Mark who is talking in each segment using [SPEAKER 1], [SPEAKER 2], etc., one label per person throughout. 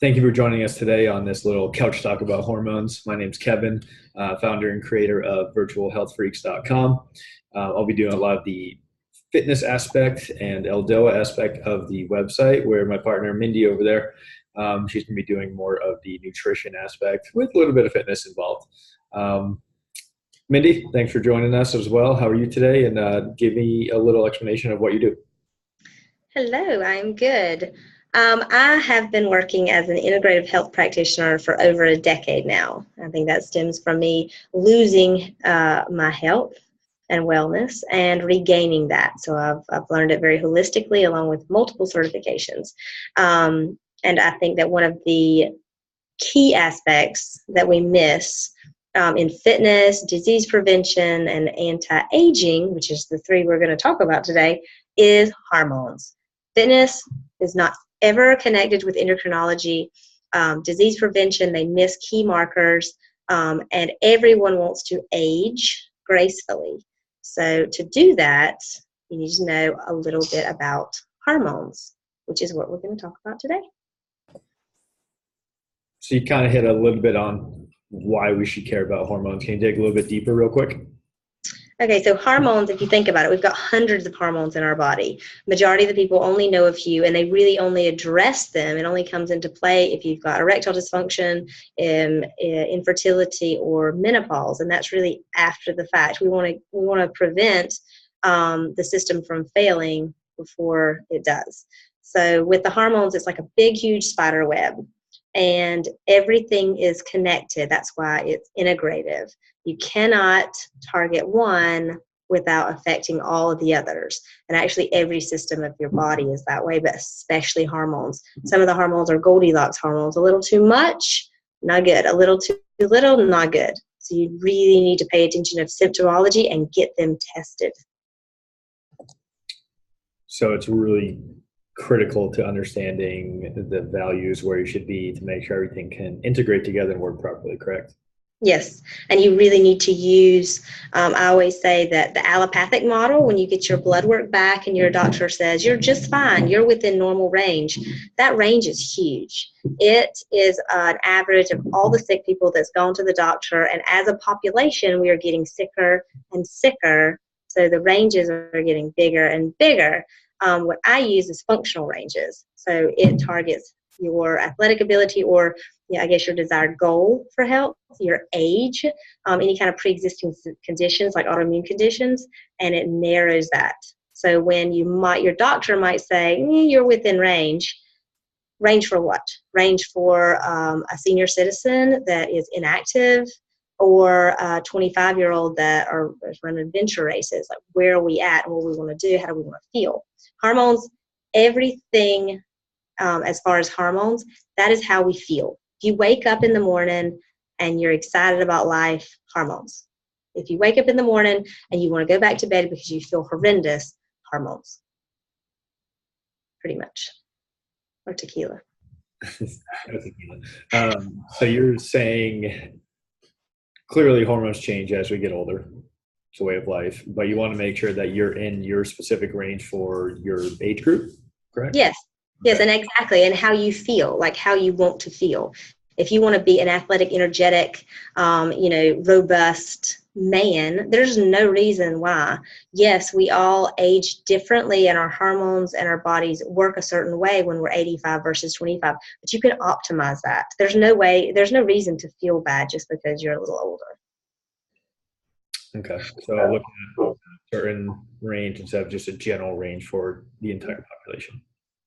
[SPEAKER 1] Thank you for joining us today on this little couch talk about hormones. My name's Kevin, founder and creator of virtualhealthfreaks.com. I'll be doing a lot of the fitness aspect and LDOA aspect of the website, where my partner Mindy over there, she's going to be doing more of the nutrition aspect with a little bit of fitness involved. Mindy, thanks for joining us as well. How are you today? And give me a little explanation of what you do.
[SPEAKER 2] Hello, I'm good. I have been working as an integrative health practitioner for over a decade now. I think that stems from me losing my health and wellness and regaining that. So I've learned it very holistically along with multiple certifications. And I think that one of the key aspects that we miss in fitness, disease prevention, and anti-aging, which is the three we're going to talk about today, is hormones. Fitness is not ever connected with endocrinology. Disease prevention, they miss key markers, and everyone wants to age gracefully. So to do that, you need to know a little bit about hormones, which is what we're going to talk about today.
[SPEAKER 1] So you kind of hit a little bit on why we should care about hormones. Can you dig a little bit deeper real quick?
[SPEAKER 2] Okay, so hormones, if you think about it, we've got hundreds of hormones in our body. Majority of the people only know a few, and they really only address them. It only comes into play if you've got erectile dysfunction, infertility, or menopause, and that's really after the fact. We want to prevent the system from failing before it does. So with the hormones, it's like a big, huge spider web, and everything is connected. That's why it's integrative. You cannot target one without affecting all of the others. And actually every system of your body is that way, but especially hormones. Some of the hormones are Goldilocks hormones. A little too much, not good. A little too little, not good. So you really need to pay attention to symptomology and get them tested.
[SPEAKER 1] So it's really critical to understanding the values where you should be to make sure everything can integrate together and work properly, correct?
[SPEAKER 2] Yes, and you really need to use, I always say that the allopathic model, when you get your blood work back and your doctor says, you're just fine, you're within normal range, that range is huge. It is an average of all the sick people that's gone to the doctor, and as a population, we are getting sicker and sicker, so the ranges are getting bigger and bigger. What I use is functional ranges, so it targets your athletic ability, or I guess your desired goal for health, your age, any kind of pre-existing conditions like autoimmune conditions, and it narrows that. So when your doctor might say, you're within range. Range for what? Range for a senior citizen that is inactive, or a 25-year-old that is running adventure races. Like, where are we at and what we want to do? How do we want to feel? Hormones, everything as far as hormones, that is how we feel. If you wake up in the morning and you're excited about life, hormones. If you wake up in the morning and you want to go back to bed because you feel horrendous, hormones. Pretty much. Or tequila.
[SPEAKER 1] So you're saying clearly hormones change as we get older. It's a way of life, but you want to make sure that you're in your specific range for your age group, correct?
[SPEAKER 2] Yes. Yes, and exactly, and how you feel, like how you want to feel. If you want to be an athletic, energetic, robust man, there's no reason why. Yes, we all age differently, and our hormones and our bodies work a certain way when we're 85 versus 25, but you can optimize that. There's no reason to feel bad just because you're a little older.
[SPEAKER 1] Okay, so looking at a certain range instead of just a general range for the entire population.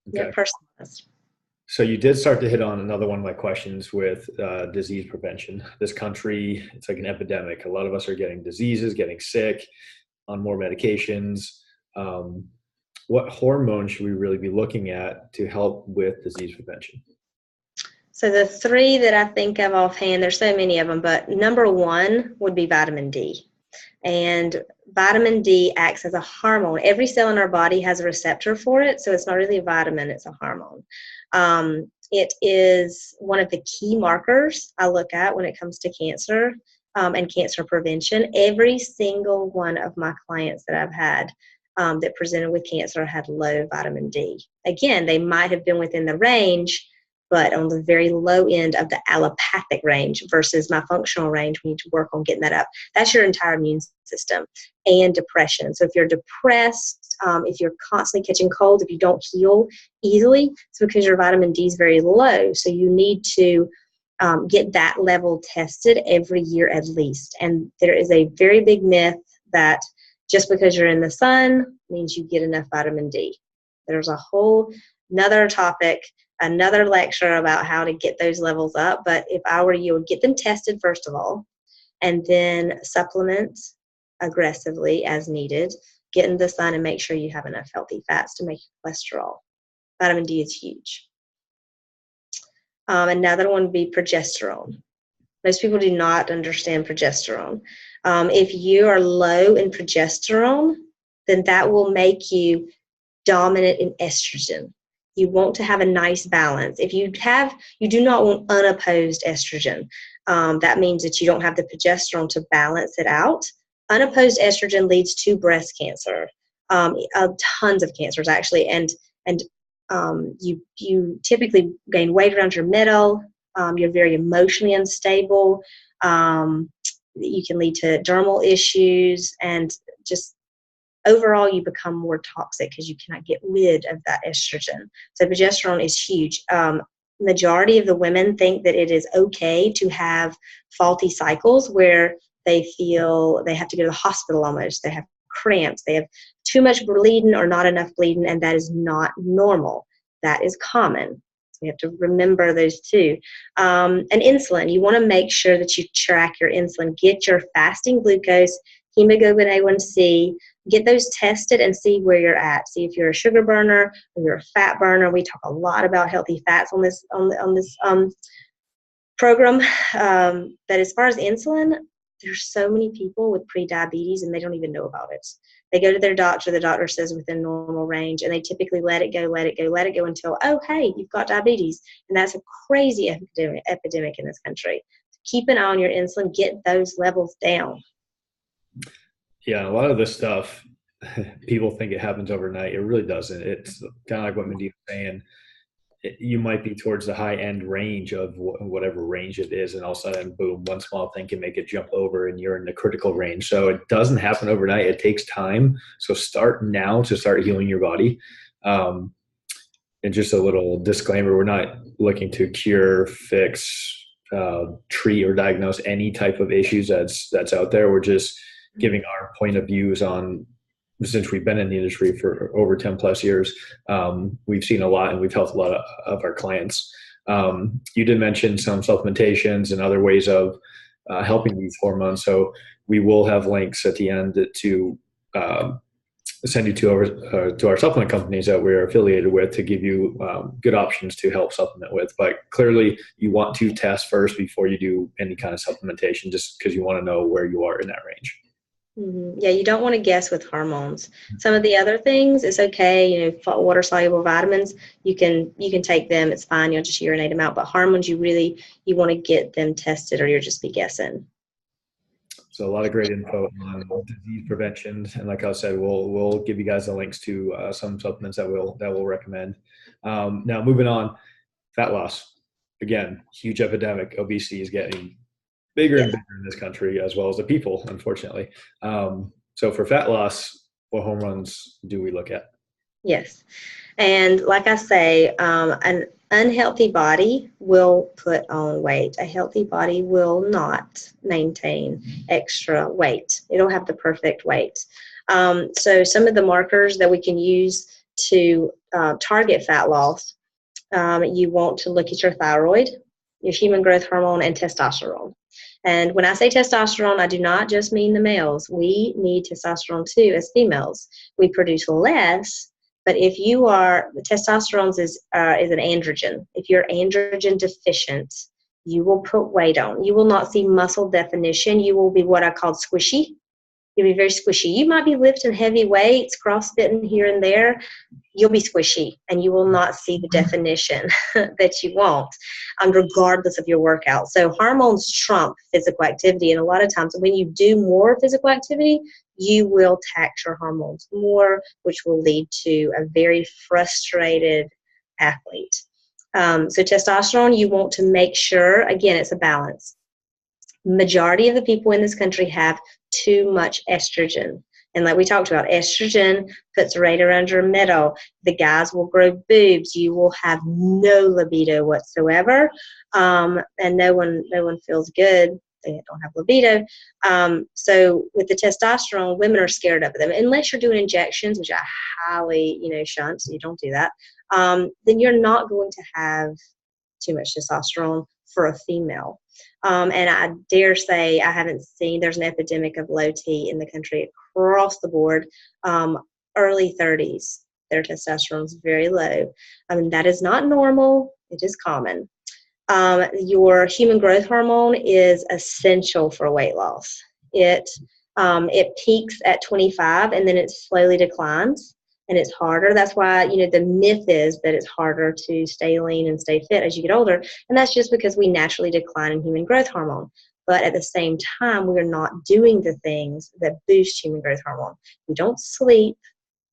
[SPEAKER 1] Okay.
[SPEAKER 2] Yeah, personalized.
[SPEAKER 1] So you did start to hit on another one of my questions with disease prevention. This country, it's like an epidemic. A lot of us are getting diseases, getting sick, on more medications. What hormones should we really be looking at to help with disease prevention?
[SPEAKER 2] So the three that I think of offhand, there's so many of them, but number one would be vitamin D. And vitamin D acts as a hormone. Every cell in our body has a receptor for it, so it's not really a vitamin, it's a hormone. It is one of the key markers I look at when it comes to cancer and cancer prevention. Every single one of my clients that I've had that presented with cancer had low vitamin D. Again, they might have been within the range, but on the very low end of the allopathic range versus my functional range. We need to work on getting that up. That's your entire immune system. And depression. So if you're depressed, if you're constantly catching colds, if you don't heal easily, it's because your vitamin D is very low. So you need to get that level tested every year at least. And there is a very big myth that just because you're in the sun means you get enough vitamin D. There's a whole another topic, another lecture about how to get those levels up. But if I were you, I would get them tested first of all, and then supplement aggressively as needed. Get in the sun and make sure you have enough healthy fats to make your cholesterol. Vitamin D is huge. Another one would be progesterone. Most people do not understand progesterone. If you are low in progesterone, then that will make you dominant in estrogen. You want to have a nice balance. If you do not want unopposed estrogen. That means that you don't have the progesterone to balance it out. Unopposed estrogen leads to breast cancer, tons of cancers actually, and you typically gain weight around your middle. You're very emotionally unstable. You can lead to dermal issues, and just overall you become more toxic because you cannot get rid of that estrogen. So progesterone is huge. Majority of the women think that it is okay to have faulty cycles where they feel they have to go to the hospital almost. They have cramps. They have too much bleeding or not enough bleeding, and that is not normal. That is common. So we have to remember those two. And insulin, you want to make sure that you track your insulin. Get your fasting glucose, hemoglobin A1C, get those tested and see where you're at. See if you're a sugar burner or you're a fat burner. We talk a lot about healthy fats on this program. That as far as insulin, there's so many people with pre-diabetes and they don't even know about it. They go to their doctor, the doctor says within normal range, and they typically let it go until, oh, hey, you've got diabetes. And that's a crazy epidemic in this country. Keep an eye on your insulin, get those levels down.
[SPEAKER 1] Yeah, a lot of this stuff, people think it happens overnight. It really doesn't. It's kind of like what Mindy was saying. You might be towards the high end range of whatever range it is, and all of a sudden, boom, one small thing can make it jump over, and you're in the critical range. So it doesn't happen overnight. It takes time. So start now to start healing your body. And just a little disclaimer: we're not looking to cure, fix, treat, or diagnose any type of issues that's out there. We're just giving our point of views on. Since we've been in the industry for over 10 plus years, we've seen a lot and we've helped a lot of our clients. You did mention some supplementations and other ways of helping these hormones. So we will have links at the end to send you to our supplement companies that we're affiliated with to give you good options to help supplement with. But clearly you want to test first before you do any kind of supplementation, just because you want to know where you are in that range.
[SPEAKER 2] Mm-hmm. Yeah, you don't want to guess with hormones. Some of the other things, it's okay. Water soluble vitamins, you can take them. It's fine. You'll just urinate them out. But hormones, you want to get them tested, or you'll just be guessing.
[SPEAKER 1] So a lot of great info on disease prevention, and like I said, we'll give you guys the links to some supplements that we'll recommend. Now moving on, fat loss. Again, huge epidemic. Obesity is getting bigger and bigger in this country, as well as the people, unfortunately. So for fat loss, what hormones do we look at?
[SPEAKER 2] Yes. And like I say, an unhealthy body will put on weight. A healthy body will not maintain extra weight. It'll have the perfect weight. So some of the markers that we can use to target fat loss, you want to look at your thyroid, your human growth hormone, and testosterone. And when I say testosterone, I do not just mean the males. We need testosterone too as females. We produce less, but if you are, testosterone is an androgen. If you're androgen deficient, you will put weight on. You will not see muscle definition. You will be what I call squishy. You'll be very squishy. You might be lifting heavy weights, crossfitting here and there. You'll be squishy, and you will not see the definition that you want, regardless of your workout. So hormones trump physical activity, and a lot of times when you do more physical activity, you will tax your hormones more, which will lead to a very frustrated athlete. So testosterone, you want to make sure, again, it's a balance. Majority of the people in this country have too much estrogen. And like we talked about, estrogen puts right around your middle. The guys will grow boobs. You will have no libido whatsoever, and no one feels good. They don't have libido. So with the testosterone, women are scared of them unless you're doing injections, which I highly shunt. So you don't do that. Then you're not going to have too much testosterone for a female. And I dare say I haven't seen, there's an epidemic of low T in the country across the board. Early 30s, their testosterone is very low. I mean, that is not normal. It is common. Your human growth hormone is essential for weight loss. It peaks at 25 and then it slowly declines. And it's harder. That's why, the myth is that it's harder to stay lean and stay fit as you get older. And that's just because we naturally decline in human growth hormone. But at the same time, we're not doing the things that boost human growth hormone. We don't sleep.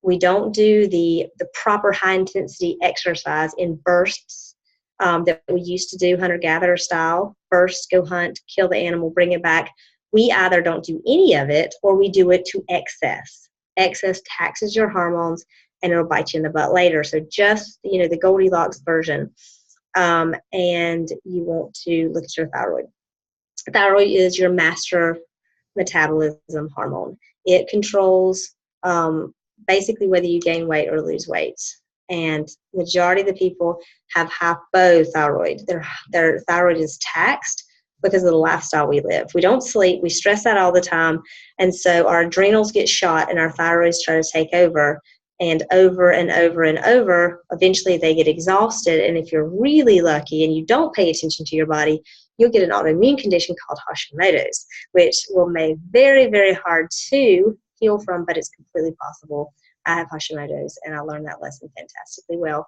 [SPEAKER 2] We don't do the proper high intensity exercise in bursts that we used to do, hunter-gatherer style. Bursts, go hunt, kill the animal, bring it back. We either don't do any of it or we do it to excess. Excess taxes your hormones and it'll bite you in the butt later. So just, the Goldilocks version. And you want to look at your thyroid. Thyroid is your master metabolism hormone. It controls basically whether you gain weight or lose weight. And majority of the people have hypothyroid. Their thyroid is taxed because of the lifestyle we live. We don't sleep. We stress out all the time. And so our adrenals get shot and our thyroids try to take over. And over and over and over, eventually they get exhausted. And if you're really lucky and you don't pay attention to your body, you'll get an autoimmune condition called Hashimoto's, which will make very, very hard to heal from, but it's completely possible. I have Hashimoto's and I learned that lesson fantastically well.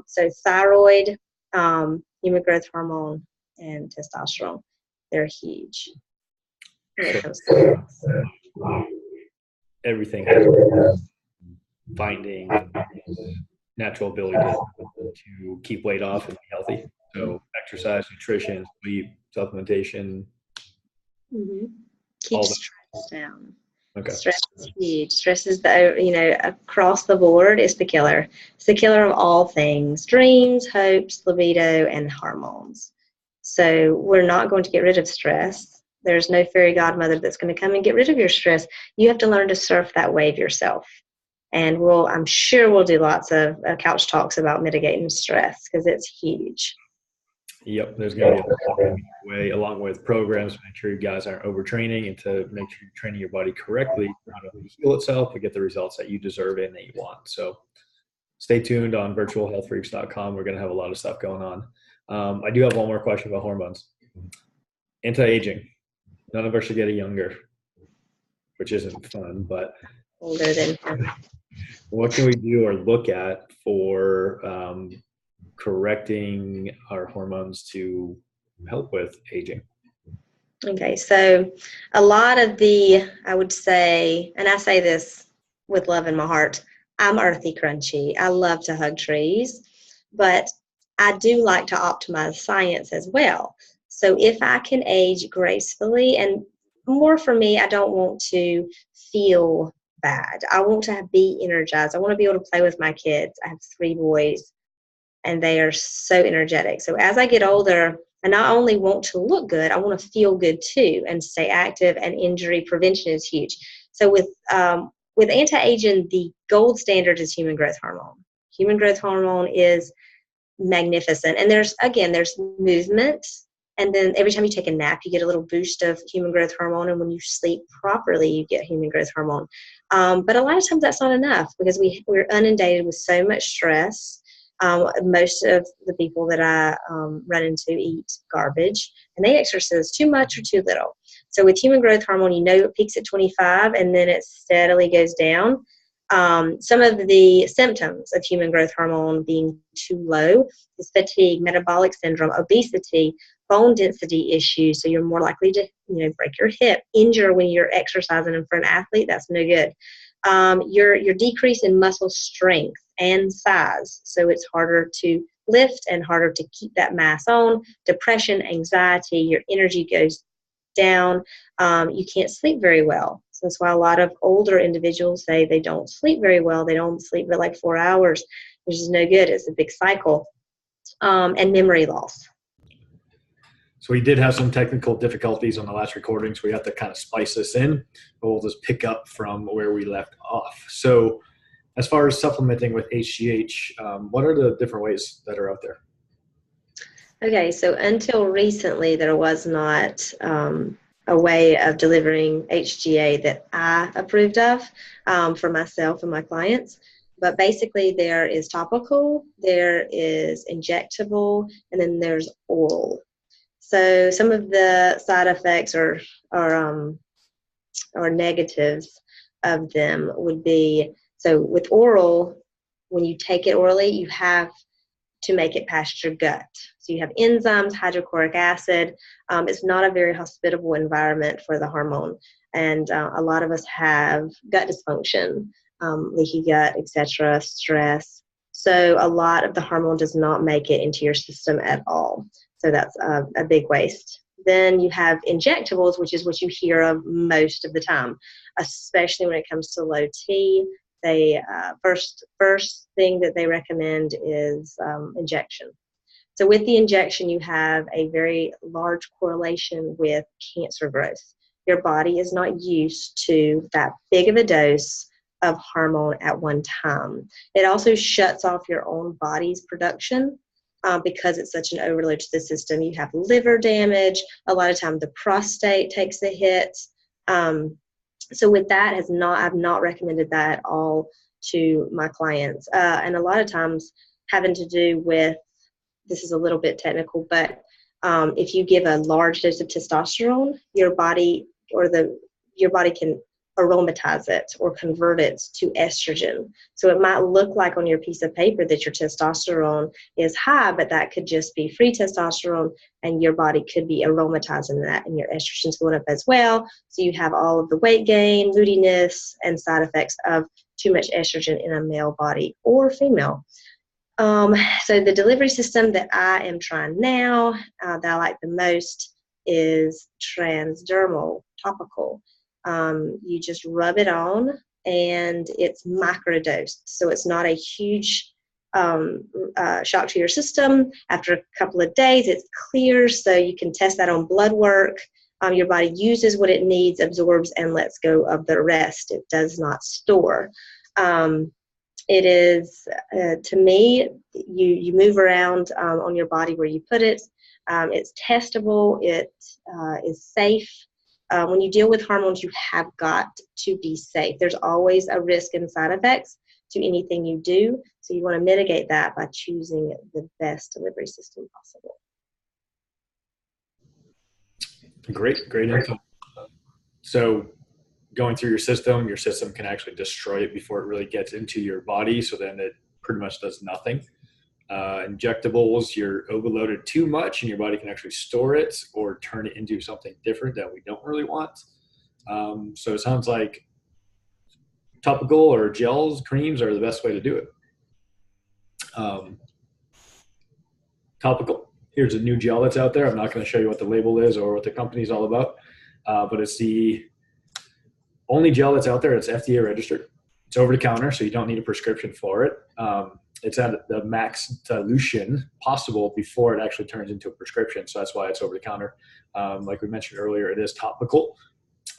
[SPEAKER 2] So thyroid, human growth hormone, and testosterone, they're huge.
[SPEAKER 1] Everything has finding natural ability to keep weight off and be healthy. So exercise, nutrition, sleep, supplementation.
[SPEAKER 2] Mm-hmm. Keep stress down.
[SPEAKER 1] Okay.
[SPEAKER 2] Stress is huge. Stress is across the board is the killer. It's the killer of all things: dreams, hopes, libido, and hormones. So we're not going to get rid of stress. There's no fairy godmother that's going to come and get rid of your stress. You have to learn to surf that wave yourself. And I'm sure we'll do lots of couch talks about mitigating stress because it's huge.
[SPEAKER 1] Yep, there's going to be a way, along with programs to make sure you guys aren't overtraining and to make sure you're training your body correctly, not only heal itself, but get the results that you deserve and that you want. So stay tuned on virtualhealthfreaks.com. We're going to have a lot of stuff going on. I do have one more question about hormones. Anti-aging. None of us should get younger, which isn't fun, but
[SPEAKER 2] older than
[SPEAKER 1] what can we do or look at for correcting our hormones to help with aging?
[SPEAKER 2] Okay, so a lot of I would say, and I say this with love in my heart, I'm earthy crunchy. I love to hug trees, but I do like to optimize science as well. So if I can age gracefully, and more for me, I don't want to feel bad. I want to be energized. I want to be able to play with my kids. I have 3 boys, and they are so energetic. So as I get older, I not only want to look good, I want to feel good too and stay active, and injury prevention is huge. So with anti-aging, the gold standard is human growth hormone. Human growth hormone is magnificent. And there's movement. And then every time you take a nap, you get a little boost of human growth hormone. And when you sleep properly, you get human growth hormone. But a lot of times that's not enough because we're inundated with so much stress. Most of the people that I run into eat garbage, and they exercise too much or too little. So with human growth hormone, it peaks at 25 and then it steadily goes down. Some of the symptoms of human growth hormone being too low is fatigue, metabolic syndrome, obesity, bone density issues. So you're more likely to, break your hip, injure when you're exercising. And for an athlete, that's no good. Your decrease in muscle strength and size. So it's harder to lift and harder to keep that mass on. Depression, anxiety, your energy goes down. You can't sleep very well. So that's why a lot of older individuals say they don't sleep very well. They don't sleep for like 4 hours, which is no good. It's a big cycle. And memory loss.
[SPEAKER 1] So we did have some technical difficulties on the last recording, so we have to kind of spice this in, but we'll just pick up from where we left off. So as far as supplementing with HGH, what are the different ways that are out there?
[SPEAKER 2] Okay, so until recently, there was not a way of delivering HGA that I approved of for myself and my clients. But basically, there is topical, there is injectable, and then there's oral. So some of the side effects or negatives of them would be, so with oral, when you take it orally, you have to make it past your gut. So you have enzymes, hydrochloric acid. It's not a very hospitable environment for the hormone. And a lot of us have gut dysfunction, leaky gut, etc., stress. So a lot of the hormone does not make it into your system at all. So that's a big waste. Then you have injectables, which is what you hear of most of the time, especially when it comes to low T. They first thing that they recommend is injection. So with the injection, you have a very large correlation with cancer growth. Your body is not used to that big of a dose of hormone at one time. It also shuts off your own body's production because it's such an overload to the system. You have liver damage. A lot of times the prostate takes a hit. So with that, I've not recommended that at all to my clients. And a lot of times having to do with, this is a little bit technical, but if you give a large dose of testosterone, your body can aromatize it or convert it to estrogen. So it might look like on your piece of paper that your testosterone is high, but that could just be free testosterone, and your body could be aromatizing that, and your estrogen's going up as well. So you have all of the weight gain, moodiness, and side effects of too much estrogen in a male body or female. So the delivery system that I am trying now, that I like the most, is transdermal topical. You just rub it on, and it's microdosed. So it's not a huge shock to your system. After a couple of days, it clears, so you can test that on blood work. Your body uses what it needs, absorbs, and lets go of the rest. It does not store. It is, to me, you move around on your body where you put it. It's testable. It is safe. When you deal with hormones, you have got to be safe. There's always a risk and side effects to anything you do. So you want to mitigate that by choosing the best delivery system possible.
[SPEAKER 1] Great info. So going through your system can actually destroy it before it really gets into your body. So then it pretty much does nothing. Injectables, you're overloaded too much and your body can actually store it or turn it into something different that we don't really want. So it sounds like topical or gels, creams are the best way to do it. Topical. Here's a new gel that's out there. I'm not going to show you what the label is or what the company's all about, but it's the only gel that's out there that's FDA registered. It's over the counter, so you don't need a prescription for it. It's at the max dilution possible before it actually turns into a prescription. So that's why it's over the counter. Like we mentioned earlier, it is topical.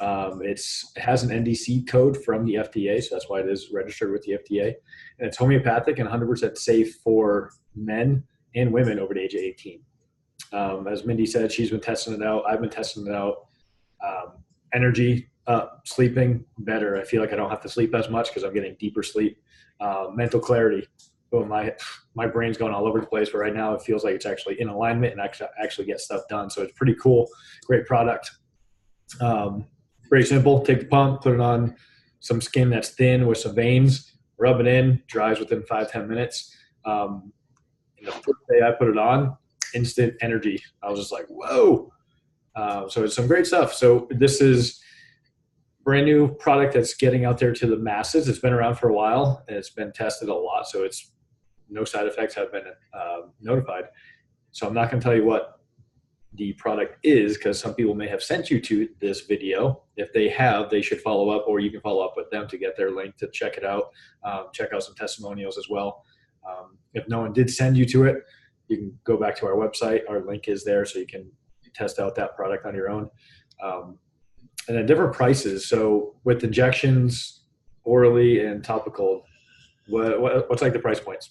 [SPEAKER 1] It has an NDC code from the FDA, so that's why it is registered with the FDA. And it's homeopathic and 100% safe for men and women over the age of 18. As Mindy said, she's been testing it out. I've been testing it out. Energy up, sleeping better. I feel like I don't have to sleep as much because I'm getting deeper sleep. Mental clarity. Oh, my brain's going all over the place, but right now it feels like it's actually in alignment and actually get stuff done. So it's pretty cool. Great product. Very simple. Take the pump, put it on some skin that's thin with some veins, rub it in, dries within 5-10 minutes. And the first day I put it on, instant energy. I was just like, whoa. So it's some great stuff. So this is brand new product that's getting out there to the masses. It's been around for a while and it's been tested a lot. So it's no side effects have been notified. So I'm not going to tell you what the product is, because some people may have sent you to this video. If they have, they should follow up, or you can follow up with them to get their link to check it out. Check out some testimonials as well. If no one did send you to it, you can go back to our website. Our link is there, so you can test out that product on your own. And then different prices. So with injections, orally and topical, what's like the price points?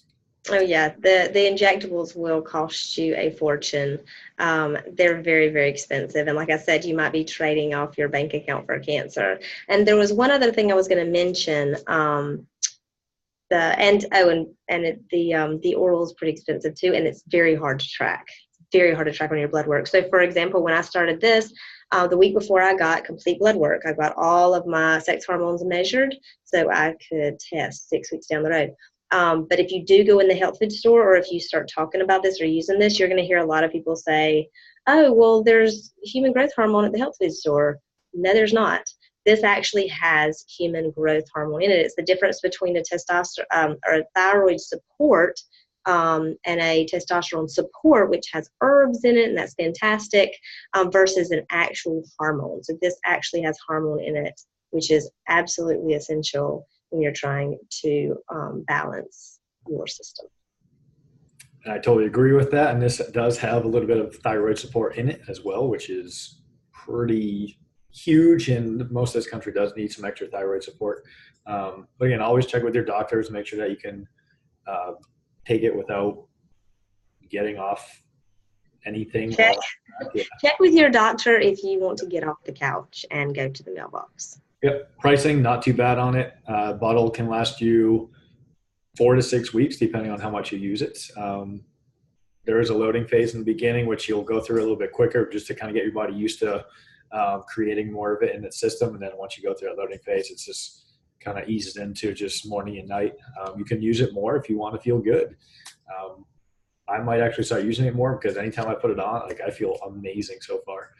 [SPEAKER 2] Oh yeah, the injectables will cost you a fortune. They're very, very expensive, and like I said, you might be trading off your bank account for cancer. And there was one other thing I was going to mention. The oral is pretty expensive too, and it's very hard to track. Very hard to track on your blood work. So, for example, when I started this, the week before I got complete blood work, I got all of my sex hormones measured so I could test 6 weeks down the road. But if you do go in the health food store, or if you start talking about this or using this, you're going to hear a lot of people say, oh, well, there's human growth hormone at the health food store. No, there's not. This actually has human growth hormone in it. It's the difference between a testosterone or a thyroid support and a testosterone support, which has herbs in it, and that's fantastic, versus an actual hormone. So this actually has hormone in it, which is absolutely essential when you're trying to balance your system.
[SPEAKER 1] I totally agree with that. And this does have a little bit of thyroid support in it as well, which is pretty huge. And most of this country does need some extra thyroid support. But again, always check with your doctors, make sure that you can take it without getting off anything.
[SPEAKER 2] Check with your doctor if you want to get off the couch and go to the mailbox.
[SPEAKER 1] Yep. Pricing, not too bad on it. Bottle can last you 4 to 6 weeks, depending on how much you use it. There is a loading phase in the beginning, which you'll go through a little bit quicker, just to kind of get your body used to creating more of it in its system. And then once you go through that loading phase, it's just kind of eases into just morning and night. You can use it more if you want to feel good. I might actually start using it more, because anytime I put it on, like, I feel amazing so far.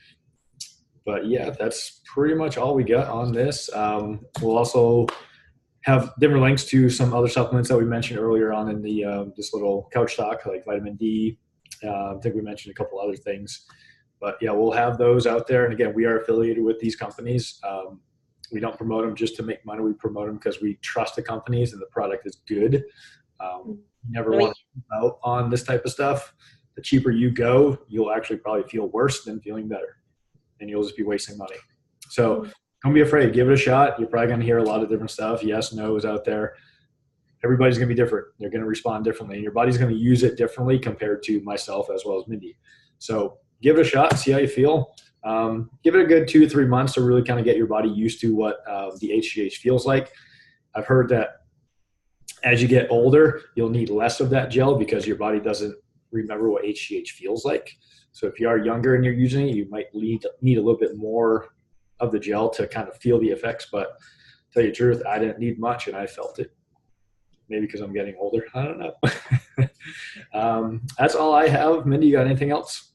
[SPEAKER 1] But yeah, that's pretty much all we got on this. We'll also have different links to some other supplements that we mentioned earlier on in the this little couch talk, like vitamin D. I think we mentioned a couple other things. But yeah, we'll have those out there. And again, we are affiliated with these companies. We don't promote them just to make money. We promote them because we trust the companies and the product is good. You never want to miss out on this type of stuff. The cheaper you go, you'll actually probably feel worse than feeling better. And you'll just be wasting money. So don't be afraid. Give it a shot. You're probably going to hear a lot of different stuff. Yes, no's out there. Everybody's going to be different. They're going to respond differently. And your body's going to use it differently compared to myself as well as Mindy. So give it a shot. See how you feel. Give it a good 2 to 3 months to really kind of get your body used to what the HGH feels like. I've heard that as you get older, you'll need less of that gel because your body doesn't remember what HGH feels like. So if you are younger and you're using it, you might need a little bit more of the gel to kind of feel the effects. But to tell you the truth, I didn't need much and I felt it. Maybe because I'm getting older. I don't know. That's all I have. Mindy, you got anything else?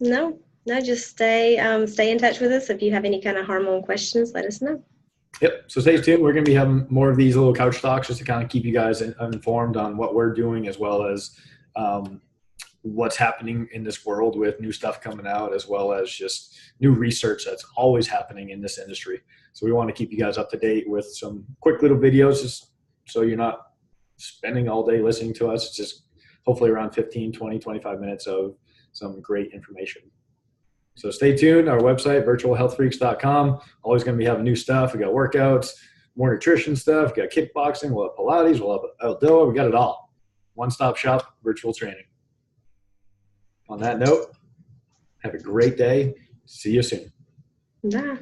[SPEAKER 2] No, just stay in touch with us. If you have any kind of hormone questions, let us know.
[SPEAKER 1] Yep. So stay tuned. We're going to be having more of these little couch talks just to kind of keep you guys informed on what we're doing, as well as what's happening in this world with new stuff coming out, as well as just new research that's always happening in this industry. So we want to keep you guys up to date with some quick little videos, just so you're not spending all day listening to us. It's just hopefully around 15, 20, 25 minutes of some great information. So stay tuned. Our website, virtualhealthfreaks.com. Always going to be having new stuff. We got workouts, more nutrition stuff. We got kickboxing. We'll have Pilates. We'll have Eldoa. We got it all. One-stop shop, virtual training. On that note, have a great day. See you soon.
[SPEAKER 2] Bye.